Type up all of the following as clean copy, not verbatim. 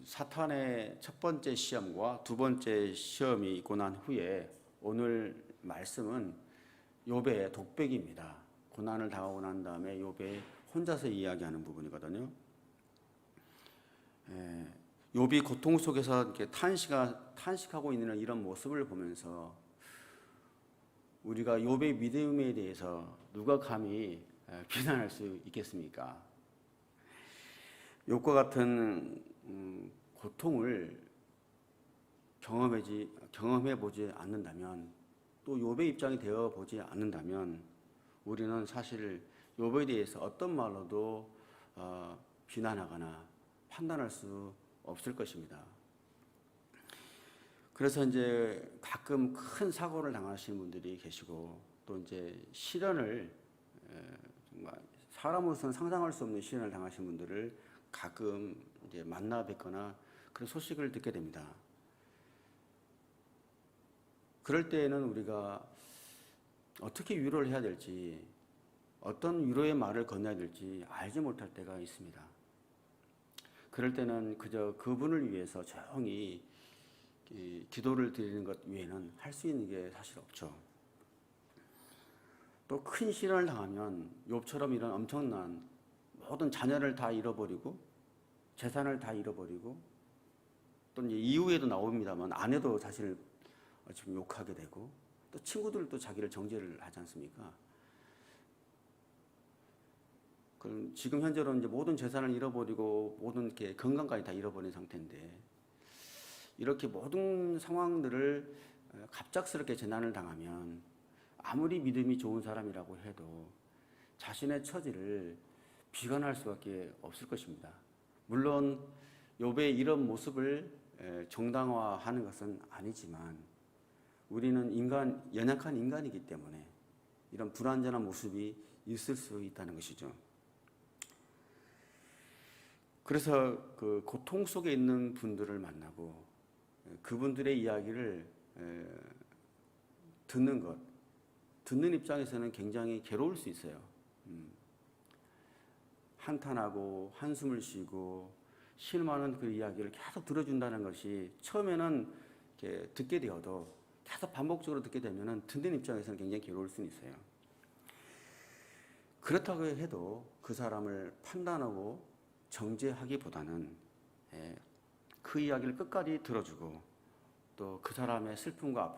사탄의 첫 번째 시험과 두 번째 시험이 있고 난 후에 오늘 말씀은 욥의 독백입니다. 고난을 당하고 난 다음에 욥이 혼자서 이야기하는 부분이거든요. 욥이 고통 속에서 이렇게 탄식하고 있는 이런 모습을 보면서 우리가 욥의 믿음에 대해서 누가 감히 비난할 수 있겠습니까? 욥과 같은 고통을 경험해 보지 않는다면, 또 욥의 입장이 되어 보지 않는다면 우리는 사실 욥에 대해서 어떤 말로도 비난하거나 판단할 수 없을 것입니다. 그래서 이제 가끔 큰 사고를 당하시는 분들이 계시고, 또 이제 시련을 정말 사람으로서는 상상할 수 없는 시련을 당하신 분들을 가끔 이제 만나 뵙거나 그런 소식을 듣게 됩니다. 그럴 때에는 우리가 어떻게 위로를 해야 될지, 어떤 위로의 말을 건네야 될지 알지 못할 때가 있습니다. 그럴 때는 그저 그분을 위해서 조용히 기도를 드리는 것 외에는 할 수 있는 게 사실 없죠. 또 큰 시련을 당하면 욥처럼 이런 엄청난 모든 자녀를 다 잃어버리고 재산을 다 잃어버리고, 또 이제 이후에도 나옵니다만 아내도 자신을 지금 욕하게 되고, 또 친구들도 자기를 정죄를 하지 않습니까? 그럼 지금 현재로는 이제 모든 재산을 잃어버리고 모든 이렇게 건강까지 다 잃어버린 상태인데, 이렇게 모든 상황들을 갑작스럽게 재난을 당하면 아무리 믿음이 좋은 사람이라고 해도 자신의 처지를 비관할 수밖에 없을 것입니다. 물론 욥의 이런 모습을 정당화하는 것은 아니지만 우리는 연약한 인간이기 때문에 이런 불완전한 모습이 있을 수 있다는 것이죠. 그래서 그 고통 속에 있는 분들을 만나고 그분들의 이야기를 듣는 입장에서는 굉장히 괴로울 수 있어요. 한탄하고 한숨을 쉬고 실망하는 그 이야기를 계속 들어준다는 것이 처음에는 이렇게 듣게 되어도 계속 반복적으로 듣게 되면은 듣는 입장에서는 굉장히 괴로울 수 있어요. 그렇다고 해도 그 사람을 판단하고 정죄하기보다는 그 이야기를 끝까지 들어주고, 또 그 사람의 슬픔과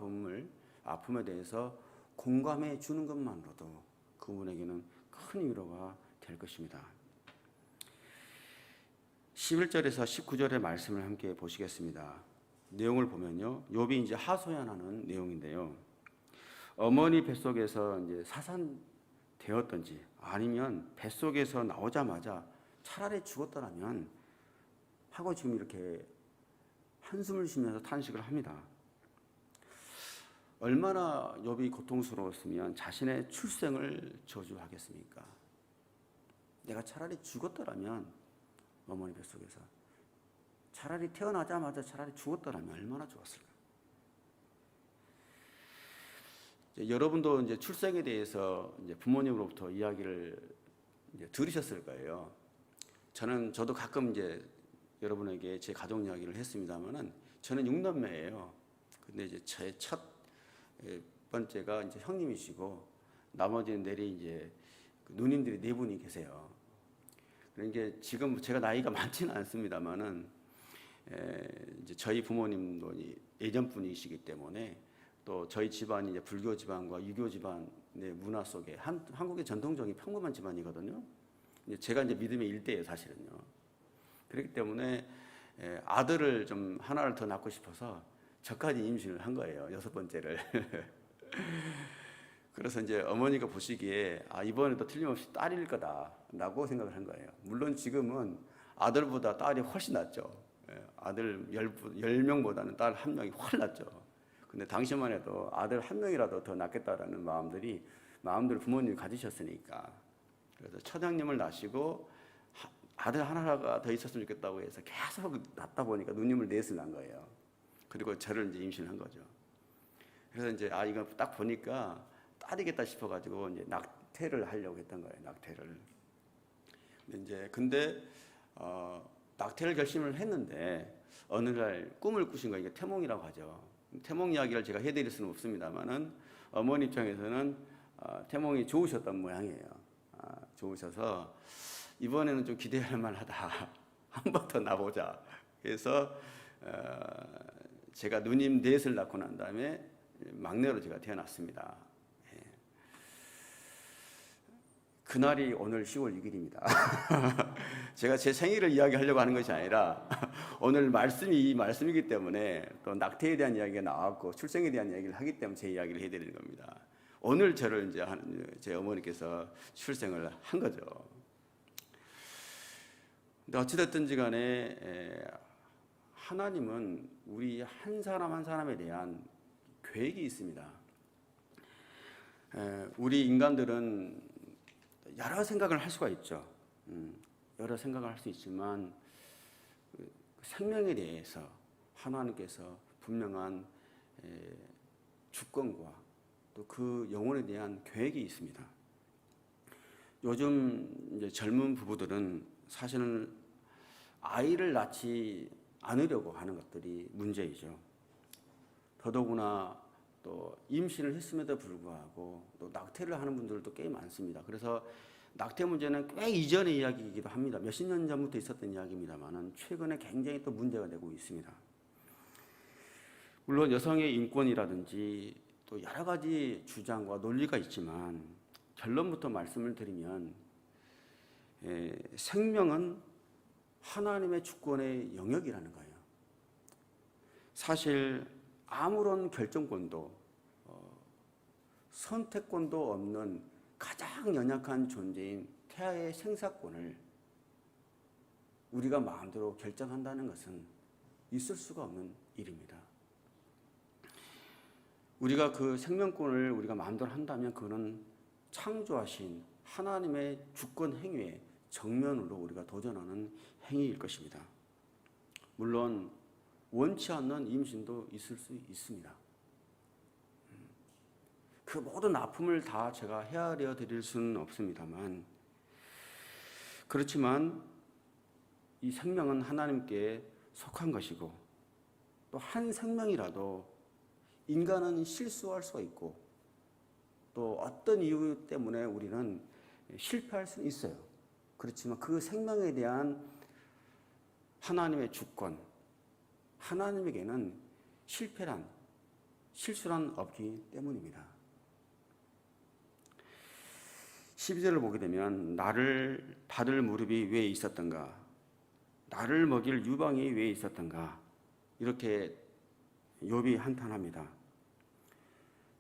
아픔에 대해서 공감해 주는 것만으로도 그분에게는 큰 위로가 될 것입니다. 11절에서 19절의 말씀을 함께 보시겠습니다. 내용을 보면요, 욥이 이제 하소연하는 내용인데요. 어머니 뱃속에서 이제 사산되었던지 아니면 뱃속에서 나오자마자 차라리 죽었더라면 하고 지금 이렇게 한숨을 쉬면서 탄식을 합니다. 얼마나 욥이 고통스러웠으면 자신의 출생을 저주하겠습니까? 내가 차라리 죽었더라면, 어머니 뱃속에서 차라리 태어나자마자 차라리 죽었더라면 얼마나 좋았을까? 여러분도 이제 출생에 대해서 이제 부모님으로부터 이야기를 이제 들으셨을 거예요. 저도 가끔 이제 여러분에게 제 가족 이야기를 했습니다만은, 저는 6남매예요. 근데 이제 제 첫 번째가 이제 형님이시고, 나머지는 내리 이제 누님들이 4분이 계세요. 그러니까 지금 제가 나이가 많지는 않습니다만은, 이제 저희 부모님도 예전 분이시기 때문에, 또 저희 집안이 이제 불교 집안과 유교 집안의 문화 속에 한국의 전통적인 평범한 집안이거든요. 제가 이제 믿음의 일대예요, 사실은요. 그렇기 때문에 아들을 좀 하나를 더 낳고 싶어서 저까지 임신을 한 거예요, 6번째를. 그래서 이제 어머니가 보시기에 이번에도 틀림없이 딸일 거다라고 생각을 한 거예요. 물론 지금은 아들보다 딸이 훨씬 낫죠. 아들 10명보다는 딸 1명이 훨씬 낫죠. 근데 당시만 해도 아들 1명이라도 더 낫겠다라는 마음들을 부모님이 가지셨으니까. 그래서 처장님을 낳으시고 아들 하나가 더 있었으면 좋겠다고 해서 계속 낳다 보니까 누님을 넷을 낳은 거예요. 그리고 저를 이제 임신한 거죠. 그래서 이제 이거 딱 보니까 딸이겠다 싶어가지고 이제 낙태를 하려고 했던 거예요. 낙태를. 근데 낙태를 결심을 했는데 어느 날 꿈을 꾸신 거, 이게 태몽이라고 하죠. 태몽 이야기를 제가 해드릴 수는 없습니다만은 어머니 입장에서는 태몽이 좋으셨던 모양이에요. 좋으셔서 이번에는 좀 기대할 만하다. 한 번 더 나보자. 그래서 제가 누님 넷을 낳고 난 다음에 막내로 제가 태어났습니다. 예. 그날이 오늘 10월 6일입니다. 제가 제 생일을 이야기하려고 하는 것이 아니라 오늘 말씀이 이 말씀이기 때문에 또 낙태에 대한 이야기가 나왔고 출생에 대한 이야기를 하기 때문에 제 이야기를 해드리는 겁니다. 오늘 저를 이제 제 어머니께서 출생을 한 거죠. 근데 어찌됐든지 간에 하나님은 우리 한 사람 한 사람에 대한 계획이 있습니다. 우리 인간들은 여러 생각을 할 수가 있죠. 여러 생각을 할 수 있지만 생명에 대해서 하나님께서 분명한 주권과 또 그 영혼에 대한 계획이 있습니다. 요즘 이제 젊은 부부들은 사실은 아이를 낳지 않으려고 하는 것들이 문제이죠. 더더구나 또 임신을 했음에도 불구하고 또 낙태를 하는 분들도 꽤 많습니다. 그래서 낙태 문제는 꽤 이전의 이야기이기도 합니다. 몇십 년 전부터 있었던 이야기입니다만은 최근에 굉장히 또 문제가 되고 있습니다. 물론 여성의 인권이라든지 또 여러 가지 주장과 논리가 있지만 결론부터 말씀을 드리면 생명은 하나님의 주권의 영역이라는 거예요. 사실 아무런 결정권도 선택권도 없는 가장 연약한 존재인 태아의 생사권을 우리가 마음대로 결정한다는 것은 있을 수가 없는 일입니다. 우리가 그 생명권을 우리가 마음대로 한다면 그거는 창조하신 하나님의 주권 행위에 정면으로 우리가 도전하는 행위일 것입니다. 물론 원치 않는 임신도 있을 수 있습니다. 그 모든 아픔을 다 제가 헤아려 드릴 수는 없습니다만, 그렇지만 이 생명은 하나님께 속한 것이고 또 한 생명이라도 인간은 실수할 수가 있고 또 어떤 이유 때문에 우리는 실패할 수 있어요. 그렇지만 그 생명에 대한 하나님의 주권, 하나님에게는 실수란 없기 때문입니다. 12절을 보게 되면 나를 받을 무릎이 왜 있었던가, 나를 먹일 유방이 왜 있었던가, 이렇게 욥이 한탄합니다.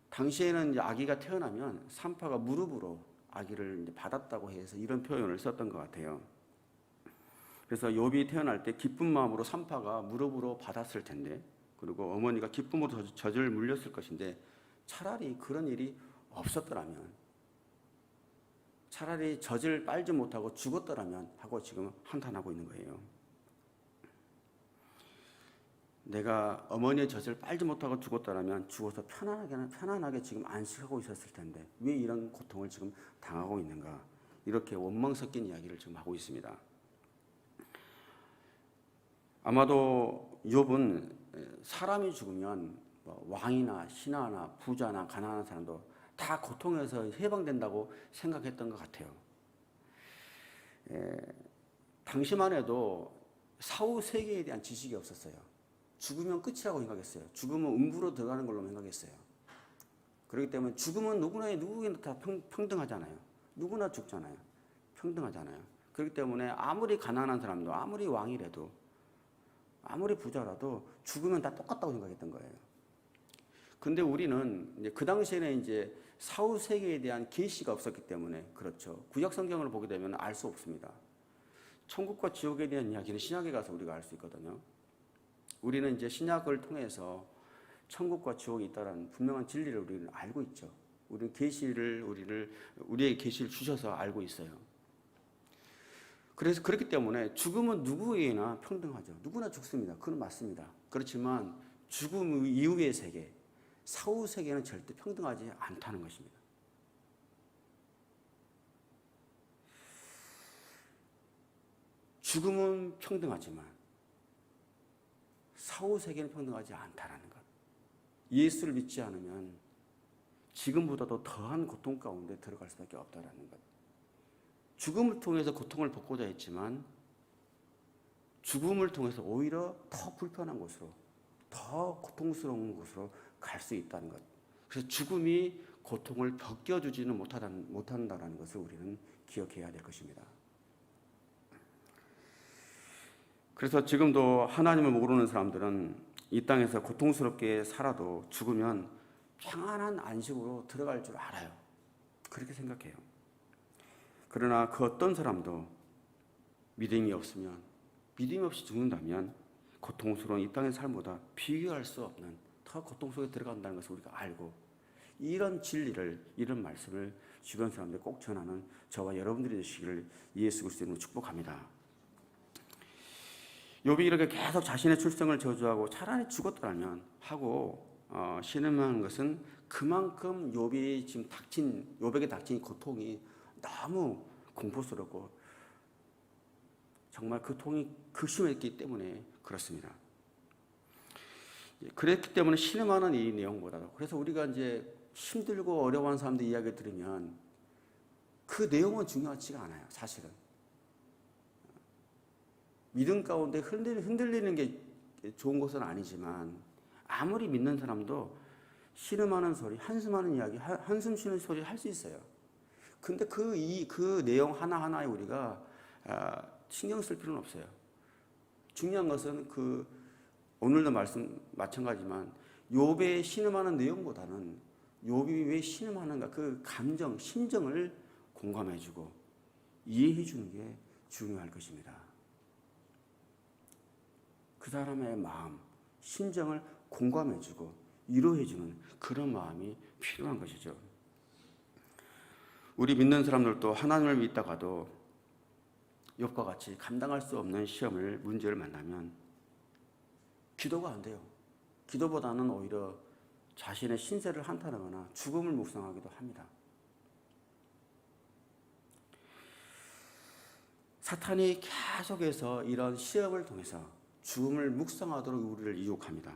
당시에는 이제 아기가 태어나면 산파가 무릎으로 아기를 이제 받았다고 해서 이런 표현을 썼던 것 같아요. 그래서 욥이 태어날 때 기쁜 마음으로 산파가 무릎으로 받았을 텐데, 그리고 어머니가 기쁨으로 젖을 물렸을 것인데, 차라리 그런 일이 없었더라면, 차라리 젖을 빨지 못하고 죽었더라면 하고 지금 한탄하고 있는 거예요. 내가 어머니의 젖을 빨지 못하고 죽었더라면 죽어서 편안하게 지금 안식하고 있었을 텐데 왜 이런 고통을 지금 당하고 있는가, 이렇게 원망 섞인 이야기를 지금 하고 있습니다. 아마도 욥은 사람이 죽으면 왕이나 신하나 부자나 가난한 사람도 다 고통에서 해방된다고 생각했던 것 같아요. 당시만 해도 사후 세계에 대한 지식이 없었어요. 죽으면 끝이라고 생각했어요. 죽으면 음부로 들어가는 걸로 생각했어요. 그렇기 때문에 죽으면 누구에게나 다 평등하잖아요. 누구나 죽잖아요. 평등하잖아요. 그렇기 때문에 아무리 가난한 사람도, 아무리 왕이라도, 아무리 부자라도 죽으면 다 똑같다고 생각했던 거예요. 근데 우리는 이제 그 당시에는 이제 사후 세계에 대한 계시가 없었기 때문에 그렇죠. 구약 성경을 보게 되면 알 수 없습니다. 천국과 지옥에 대한 이야기는 신약에 가서 우리가 알 수 있거든요. 우리는 이제 신약을 통해서 천국과 지옥이 있다는 분명한 진리를 우리는 알고 있죠. 우리는 우리에게 계시를 주셔서 알고 있어요. 그래서 그렇기 때문에 죽음은 누구에게나 평등하죠. 누구나 죽습니다. 그건 맞습니다. 그렇지만 죽음 이후의 세계, 사후 세계는 절대 평등하지 않다는 것입니다. 죽음은 평등하지만 사후 세계는 평등하지 않다라는 것. 예수를 믿지 않으면 지금보다도 더한 고통 가운데 들어갈 수밖에 없다라는 것. 죽음을 통해서 고통을 벗고자 했지만 죽음을 통해서 오히려 더 불편한 곳으로, 더 고통스러운 곳으로 갈 수 있다는 것. 그래서 죽음이 고통을 벗겨주지는 못한다는 것을 우리는 기억해야 될 것입니다. 그래서 지금도 하나님을 모르는 사람들은 이 땅에서 고통스럽게 살아도 죽으면 평안한 안식으로 들어갈 줄 알아요. 그렇게 생각해요. 그러나 그 어떤 사람도 믿음이 없으면, 믿음이 없이 죽는다면 고통스러운 이 땅의 삶보다 비교할 수 없는 더 고통 속에 들어간다는 것을 우리가 알고, 이런 진리를, 이런 말씀을 주변 사람들이 꼭 전하는 저와 여러분들이 되시기를 예수 그리스도의 이름으로 축복합니다. 욥이 이렇게 계속 자신의 출생을 저주하고 차라리 죽었더라면 하고 신음하는 것은 그만큼 욥이 지금 욥에게 닥친 고통이 너무 공포스럽고 정말 그 통이 극심했기 때문에 그렇습니다. 그랬기 때문에 신음하는 이 내용보다도, 그래서 우리가 이제 힘들고 어려워하는 사람들 이야기 들으면 그 내용은 중요하지가 않아요. 사실은 믿음 가운데 흔들리는 게 좋은 것은 아니지만, 아무리 믿는 사람도 신음하는 소리, 한숨하는 이야기, 한숨 쉬는 소리 할 수 있어요. 근데 그 내용 하나하나에 우리가 신경 쓸 필요는 없어요. 중요한 것은 오늘도 말씀 마찬가지지만 욥의 신음하는 내용보다는 욥이 왜 신음하는가, 그 감정, 심정을 공감해주고 이해해주는 게 중요할 것입니다. 그 사람의 마음, 심정을 공감해주고 위로해주는 그런 마음이 필요한 것이죠. 우리 믿는 사람들도 하나님을 믿다가도 욥과 같이 감당할 수 없는 문제를 만나면 기도가 안 돼요. 기도보다는 오히려 자신의 신세를 한탄하거나 죽음을 묵상하기도 합니다. 사탄이 계속해서 이런 시험을 통해서 죽음을 묵상하도록 우리를 유혹합니다.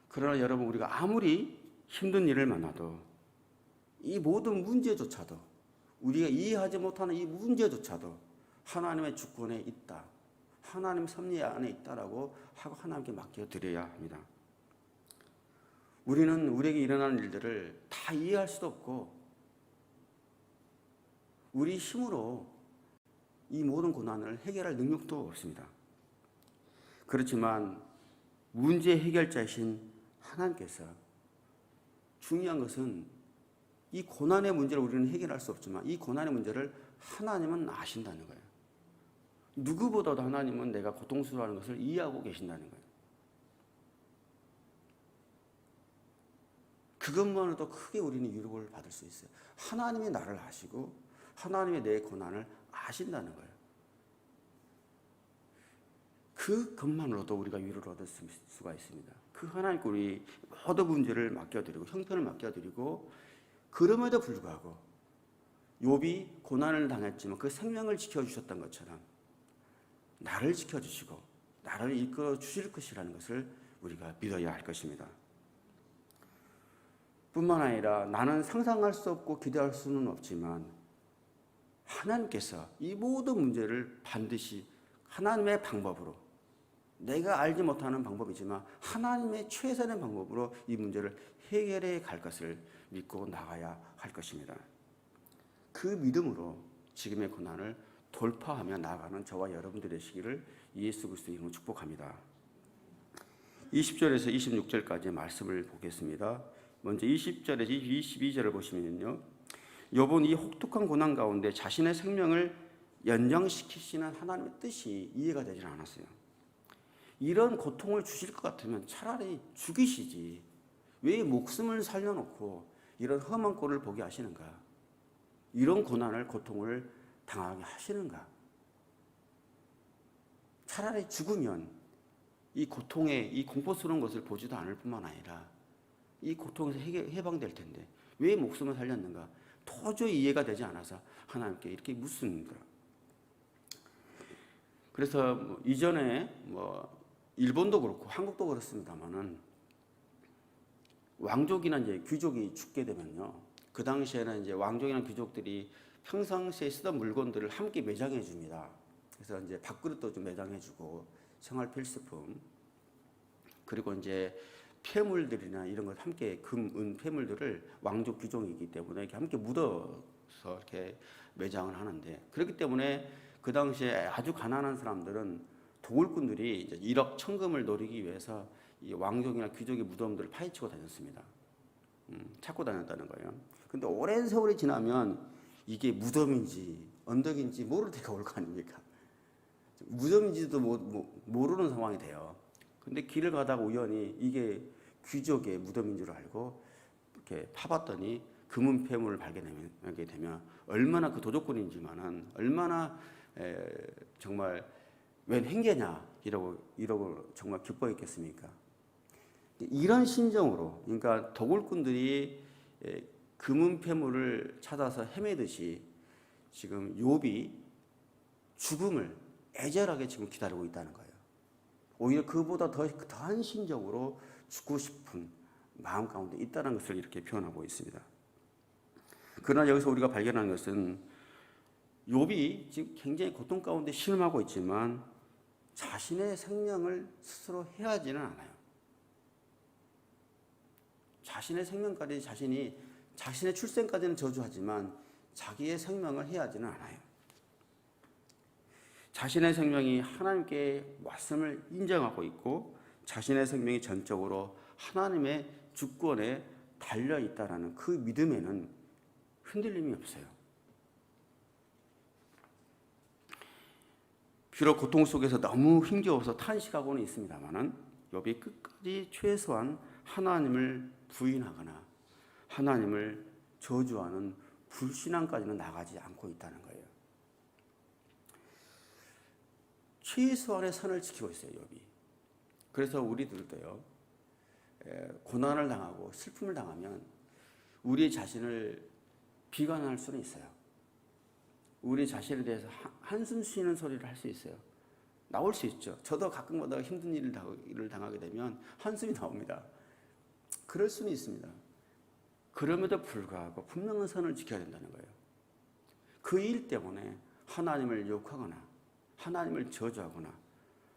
그러나 여러분, 우리가 아무리 힘든 일을 만나도 이 모든 문제조차도, 우리가 이해하지 못하는 이 문제조차도 하나님의 주권에 있다, 하나님 섭리 안에 있다라고 하고 하나님께 맡겨드려야 합니다. 우리는 우리에게 일어나는 일들을 다 이해할 수도 없고 우리 힘으로 이 모든 고난을 해결할 능력도 없습니다. 그렇지만 문제 해결자이신 하나님께서, 중요한 것은 이 고난의 문제를 우리는 해결할 수 없지만 이 고난의 문제를 하나님은 아신다는 거예요. 누구보다도 하나님은 내가 고통스러워하는 것을 이해하고 계신다는 거예요. 그것만으로도 크게 우리는 위로를 받을 수 있어요. 하나님이 나를 아시고 하나님이 내 고난을 아신다는 거예요. 그것만으로도 우리가 위로를 얻을 수가 있습니다. 그 하나님께 우리 모든 문제를 맡겨드리고 형편을 맡겨드리고, 그럼에도 불구하고 욥이 고난을 당했지만 그 생명을 지켜주셨던 것처럼 나를 지켜주시고 나를 이끌어 주실 것이라는 것을 우리가 믿어야 할 것입니다. 뿐만 아니라 나는 상상할 수 없고 기대할 수는 없지만 하나님께서 이 모든 문제를 반드시 하나님의 방법으로, 내가 알지 못하는 방법이지만 하나님의 최선의 방법으로 이 문제를 해결해 갈 것을 믿고 나가야 할 것입니다. 그 믿음으로 지금의 고난을 돌파하며 나아가는 저와 여러분들 되시기를 예수 그리스도의 이름으로 축복합니다. 20절에서 26절까지 말씀을 보겠습니다. 먼저 20절에서 22절을 보시면요, 욥은 이 혹독한 고난 가운데 자신의 생명을 연장시키시는 하나님의 뜻이 이해가 되지 않았어요. 이런 고통을 주실 것 같으면 차라리 죽이시지, 왜 목숨을 살려놓고 이런 험한 꼴을 보게 하시는가, 이런 고통을 당하게 하시는가. 차라리 죽으면 이 고통의, 이 공포스러운 것을 보지도 않을 뿐만 아니라 이 고통에서 해방될 텐데 왜 목숨을 살렸는가, 도저히 이해가 되지 않아서 하나님께 이렇게 묻습니다. 그래서 이전에 일본도 그렇고 한국도 그렇습니다만은 왕족이나 이제 귀족이 죽게 되면요, 그 당시에는 이제 왕족이나 귀족들이 평상시에 쓰던 물건들을 함께 매장해 줍니다. 그래서 이제 밥그릇도 좀 매장해 주고 생활 필수품, 그리고 이제 폐물들이나 이런 걸 함께 금, 은 폐물들을 왕족 귀족이기 때문에 이렇게 함께 묻어서 이렇게 매장을 하는데, 그렇기 때문에 그 당시에 아주 가난한 사람들은 도굴꾼들이 이제 1억 천금을 노리기 위해서 이 왕족이나 귀족의 무덤들을 파헤치고 다녔습니다. 찾고 다녔다는 거예요. 근데 오랜 세월이 지나면 이게 무덤인지 언덕인지 모를 때가 올 거 아닙니까? 무덤인지도 모르는 상황이 돼요. 근데 길을 가다가 우연히 이게 귀족의 무덤인 줄 알고 이렇게 파봤더니 금은 폐물을 발견하게 되면 얼마나 그 도적꾼인지만은 얼마나 정말 웬 행계냐 이러고 정말 기뻐했겠습니까? 이런 심정으로, 그러니까 도굴꾼들이 금은 폐물을 찾아서 헤매듯이 지금 욥이 죽음을 애절하게 지금 기다리고 있다는 거예요. 오히려 그보다 더한 심정으로 죽고 싶은 마음 가운데 있다는 것을 이렇게 표현하고 있습니다. 그러나 여기서 우리가 발견하는 것은 욥이 지금 굉장히 고통 가운데 신음하고 있지만 자신의 생명을 스스로 해하지는 않아요. 자신의 생명까지 자신의 출생까지는 저주하지만 자기의 생명을 해하지는 않아요. 자신의 생명이 하나님께 말씀을 인정하고 있고 자신의 생명이 전적으로 하나님의 주권에 달려 있다라는 그 믿음에는 흔들림이 없어요. 비록 고통 속에서 너무 힘겨워서 탄식하고는 있습니다만은 욥이 끝까지 최소한 하나님을 부인하거나 하나님을 저주하는 불신앙까지는 나가지 않고 있다는 거예요. 최소한의 선을 지키고 있어요, 욥이. 그래서 우리들도요, 고난을 당하고 슬픔을 당하면 우리 자신을 비관할 수는 있어요. 우리 자신에 대해서 한숨 쉬는 소리를 할 수 있어요. 나올 수 있죠. 저도 가끔마다 힘든 일을 당하게 되면 한숨이 나옵니다. 그럴 수는 있습니다. 그럼에도 불구하고 분명한 선을 지켜야 된다는 거예요. 그 일 때문에 하나님을 욕하거나 하나님을 저주하거나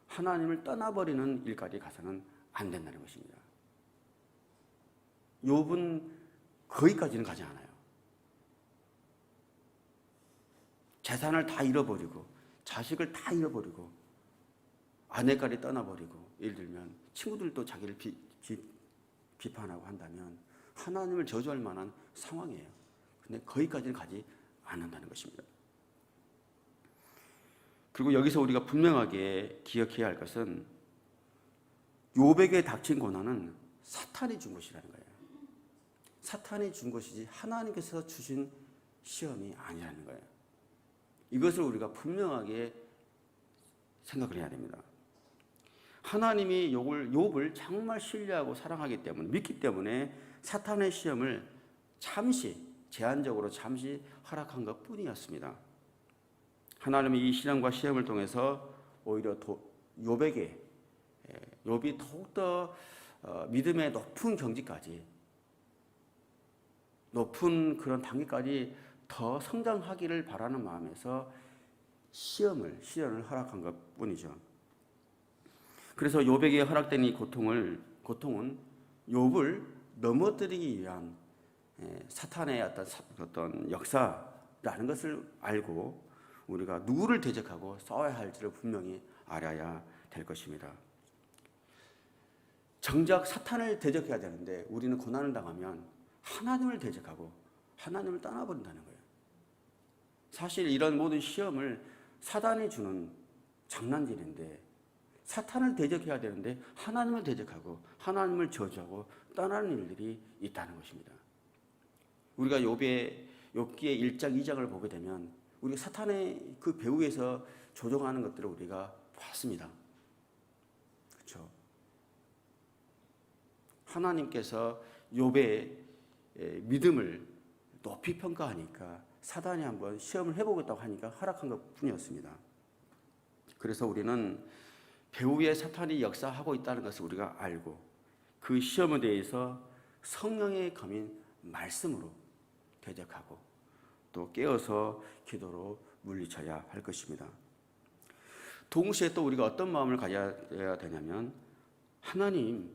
하나님을 떠나버리는 일까지 가서는 안 된다는 것입니다. 욥은 거기까지는 가지 않아요. 재산을 다 잃어버리고 자식을 다 잃어버리고 아내까지 떠나버리고, 예를 들면 친구들도 자기를 비판하고 한다면 하나님을 저주할 만한 상황이에요. 근데 거기까지는 가지 않는다는 것입니다. 그리고 여기서 우리가 분명하게 기억해야 할 것은 욥에게 닥친 고난은 사탄이 준 것이라는 거예요. 사탄이 준 것이지 하나님께서 주신 시험이 아니라는 거예요. 이것을 우리가 분명하게 생각을 해야 됩니다. 하나님이 욥을 정말 신뢰하고 사랑하기 때문에, 믿기 때문에 사탄의 시험을 제한적으로 잠시 허락한 것 뿐이었습니다. 하나님이 이 시련과 시험을 통해서 오히려 욥이 더욱더 믿음의 높은 경지까지, 높은 그런 단계까지 더 성장하기를 바라는 마음에서 시련을 허락한 것 뿐이죠. 그래서 욥에게 허락된 이 고통은 욥을 넘어뜨리기 위한 사탄의 어떤 역사라는 것을 알고 우리가 누구를 대적하고 싸워야 할지를 분명히 알아야 될 것입니다. 정작 사탄을 대적해야 되는데 우리는 고난을 당하면 하나님을 대적하고 하나님을 떠나버린다는 거예요. 사실 이런 모든 시험을 사단이 주는 장난질인데, 사탄을 대적해야 되는데 하나님을 대적하고 하나님을 저주하고 떠나는 일들이 있다는 것입니다. 우리가 욥기의 1장, 2장을 보게 되면 우리가 사탄의 그 배후에서 조종하는 것들을 우리가 봤습니다. 그렇죠? 하나님께서 욥의 믿음을 높이 평가하니까 사단이 한번 시험을 해보겠다고 하니까 허락한 것 뿐이었습니다. 그래서 우리는 배후에 사탄이 역사하고 있다는 것을 우리가 알고 그 시험에 대해서 성령의 검인 말씀으로 대적하고 또 깨어서 기도로 물리쳐야 할 것입니다. 동시에 또 우리가 어떤 마음을 가져야 되냐면 하나님,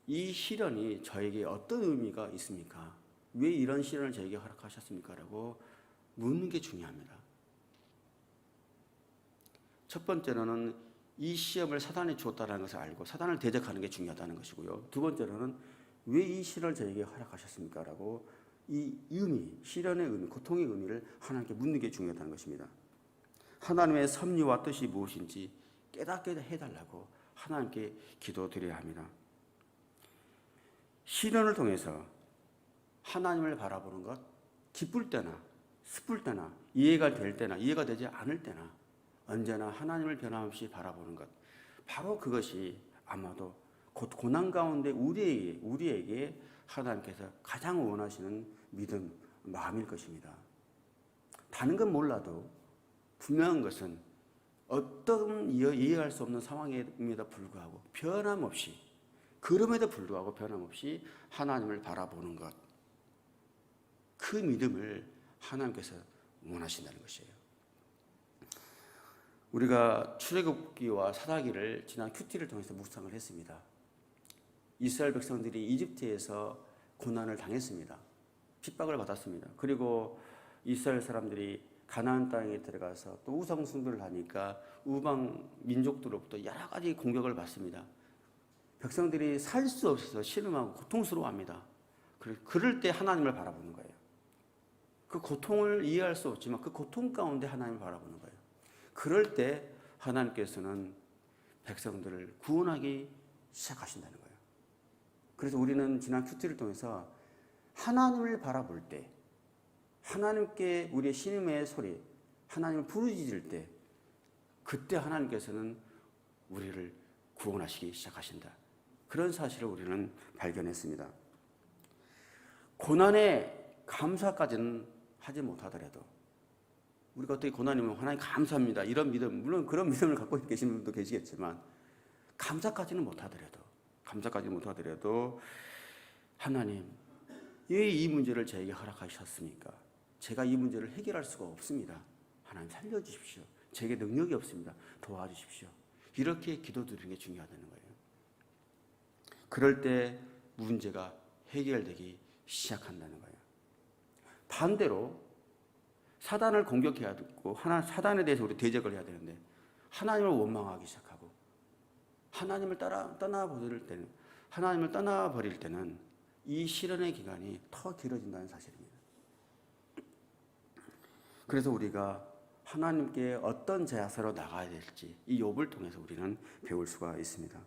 이 시련이 저에게 어떤 의미가 있습니까? 왜 이런 시련을 저에게 허락하셨습니까? 라고 묻는 게 중요합니다. 첫 번째로는 이 시험을 사단이 주었다는 것을 알고 사단을 대적하는 게 중요하다는 것이고요. 두 번째로는 왜 이 시련을 저에게 허락하셨습니까? 라고 이 의미, 시련의 의미, 고통의 의미를 하나님께 묻는 게 중요하다는 것입니다. 하나님의 섭리와 뜻이 무엇인지 깨닫게 해달라고 하나님께 기도드려야 합니다. 시련을 통해서 하나님을 바라보는 것, 기쁠 때나 슬플 때나 이해가 될 때나 이해가 되지 않을 때나 언제나 하나님을 변함없이 바라보는 것, 바로 그것이 아마도 곧 고난 가운데 우리에게 하나님께서 가장 원하시는 믿음, 마음일 것입니다. 다른 건 몰라도 분명한 것은 어떤 이해할 수 없는 상황임에도 불구하고 변함없이, 그럼에도 불구하고 변함없이 하나님을 바라보는 것, 그 믿음을 하나님께서 원하신다는 것이에요. 우리가 출애굽기와 사사기를 지난 큐티를 통해서 묵상을 했습니다. 이스라엘 백성들이 이집트에서 고난을 당했습니다. 핍박을 받았습니다. 그리고 이스라엘 사람들이 가나안 땅에 들어가서 또 우상 숭배를 하니까 우방 민족들로부터 여러 가지 공격을 받습니다. 백성들이 살 수 없어서 신음하고 고통스러워합니다. 그럴 때 하나님을 바라보는 거예요. 그 고통을 이해할 수 없지만 그 고통 가운데 하나님을 바라보는 거예요. 그럴 때 하나님께서는 백성들을 구원하기 시작하신다는 거예요. 그래서 우리는 지난 큐티를 통해서 하나님을 바라볼 때, 하나님께 우리의 신음의 소리, 하나님을 부르짖을 때, 그때 하나님께서는 우리를 구원하시기 시작하신다. 그런 사실을 우리는 발견했습니다. 고난에 감사까지는 하지 못하더라도 우리가 어떻게 고난이 오면 하나님 감사합니다, 이런 믿음, 물론 그런 믿음을 갖고 계시는 분도 계시겠지만 감사까지는 못하더라도 하나님, 왜 이 문제를 저에게 허락하셨습니까? 제가 이 문제를 해결할 수가 없습니다. 하나님 살려주십시오. 제게 능력이 없습니다. 도와주십시오. 이렇게 기도드리는 게 중요하다는 거예요. 그럴 때 문제가 해결되기 시작한다는 거예요. 반대로 사단을 공격해야 되고 사단에 대해서 우리 대적을 해야 되는데 하나님을 원망하기 시작하고 하나님을 떠나버릴 때는 이 시련의 기간이 더 길어진다는 사실입니다. 그래서 우리가 하나님께 어떤 자세로 나가야 될지 이 욥을 통해서 우리는 배울 수가 있습니다.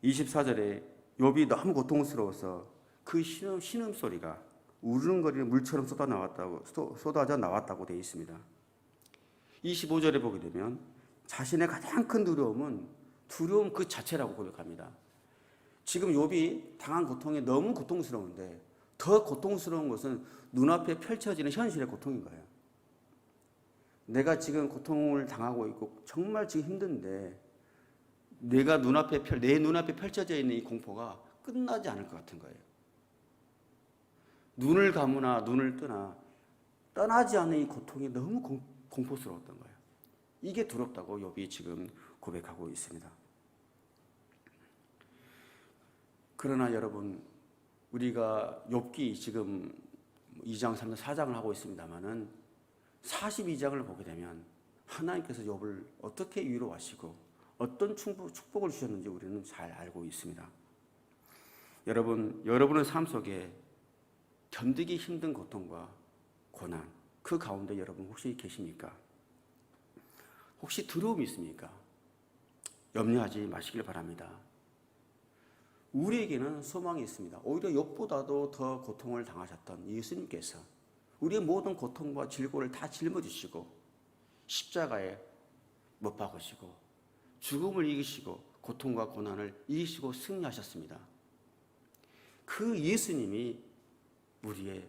24절에 욥이 너무 고통스러워서 그 신음소리가 우르릉거리는 물처럼 쏟아져 나왔다고 되어 있습니다. 25절에 보게 되면 자신의 가장 큰 두려움 그 자체라고 고백합니다. 지금 욥이 당한 고통이 너무 고통스러운데 더 고통스러운 것은 눈앞에 펼쳐지는 현실의 고통인 거예요. 내가 지금 고통을 당하고 있고 정말 지금 힘든데 내 눈앞에 펼쳐져 있는 이 공포가 끝나지 않을 것 같은 거예요. 눈을 감으나 눈을 뜨나 떠나지 않는 이 고통이 너무 공포스러웠던 거예요. 이게 두렵다고 욥이 지금 고백하고 있습니다. 그러나 여러분, 우리가 욥기 지금 2장, 3장, 4장을 하고 있습니다만은 42장을 보게 되면 하나님께서 욥을 어떻게 위로하시고 어떤 축복을 주셨는지 우리는 잘 알고 있습니다. 여러분의 삶 속에 견디기 힘든 고통과 고난, 그 가운데 여러분 혹시 계십니까? 혹시 두려움이 있습니까? 염려하지 마시길 바랍니다. 우리에게는 소망이 있습니다. 오히려 욥보다도 더 고통을 당하셨던 예수님께서 우리의 모든 고통과 질고를 다 짊어지시고 십자가에 못 박으시고 죽음을 이기시고 고통과 고난을 이기시고 승리하셨습니다. 그 예수님이 우리의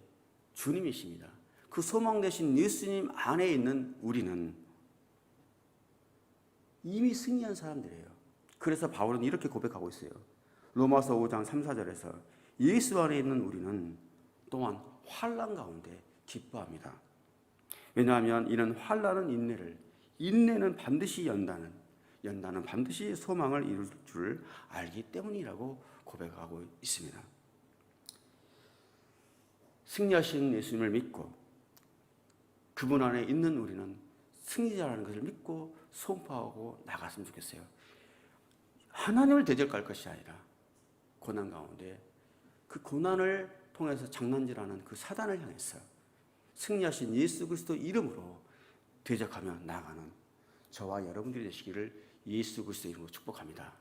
주님이십니다. 그 소망 되신 예수님 안에 있는 우리는 이미 승리한 사람들이에요. 그래서 바울은 이렇게 고백하고 있어요. 로마서 5장 3, 4절에서 예수 안에 있는 우리는 또한 환난 가운데 기뻐합니다. 왜냐하면 이는 환난은 인내를, 인내는 반드시 연단은 반드시 소망을 이룰 줄 알기 때문이라고 고백하고 있습니다. 승리하신 예수님을 믿고 그분 안에 있는 우리는 승리자라는 것을 믿고 선포하고 나갔으면 좋겠어요. 하나님을 대적할 것이 아니라 고난 가운데 그 고난을 통해서 장난질하는 그 사단을 향해서 승리하신 예수 그리스도 이름으로 대적하며 나아가는 저와 여러분들이 되시기를 예수 그리스도 이름으로 축복합니다.